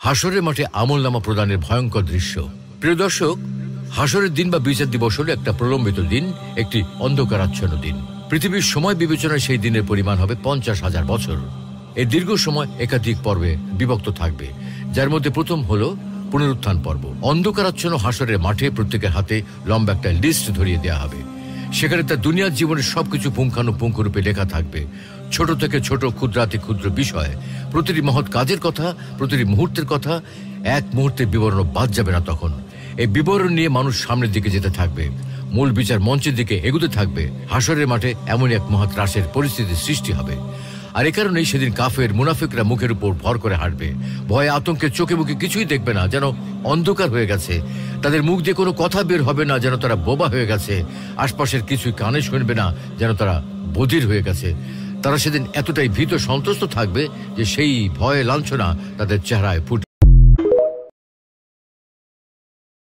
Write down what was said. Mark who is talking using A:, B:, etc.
A: হাসরের মাঠে আমলনামা প্রদানের ভয়ঙ্কর দৃশ্য। প্রিয় দর্শক, হাসরের দিন বা বিচার দিবস হলো একটা প্রলম্বিত দিন, একটি অন্ধকারাচ্ছন্ন দিন। পৃথিবীর সময় বিবেচনায় সেই দিনের পরিমাণ হবে 50,000 বছর। এই দীর্ঘ সময় একাধিক পর্বে বিভক্ত থাকবে, যার মধ্যে প্রথম হলো পুনরুত্থান পর্ব। অন্ধকারাচ্ছন্ন হাসরের মাঠে প্রত্যেকের হাতে লম্বা একটা লিস্ট ধরিয়ে দেওয়া হবে। সেখানে তার দুনিয়ার জীবনের সবকিছু পুঙ্খানুপুঙ্খরূপে লেখা থাকবে, ছোট থেকে ছোট, ক্ষুদ্রাতি ক্ষুদ্র বিষয়, প্রতিটি মহৎ কাজের কথা, প্রতিটি মুহূর্তের কথা। এক মুহূর্তের বিবরণ বাদ যাবে না। তখন এই বিবরণ নিয়ে মানুষ সামনের দিকে যেতে থাকবে, মূল বিচার মঞ্চের দিকে এগুতে থাকবে। হাসরের মাঠে এমন এক মহা ত্রাসের পরিস্থিতির সৃষ্টি হবে। আর এ কারণেই সেদিন কাফের মুনাফিকরা মুখের উপর ভর করে হাঁটবে, ভয়ে আতঙ্কে চোখে মুখে কিছুই দেখবে না, যেন অন্ধকার হয়ে গেছে। তাদের মুখ দিয়ে কোনো কথা বের হবে না, যেন তারা বোবা হয়ে গেছে। আশপাশের কিছুই কানে শুনবে না, যেন তারা বধির হয়ে গেছে। তারা সেদিন এতটাই ভীত সন্ত্রস্ত থাকবে যে সেই ভয়ে লাঞ্ছনা তাদের চেহারায় ফুটে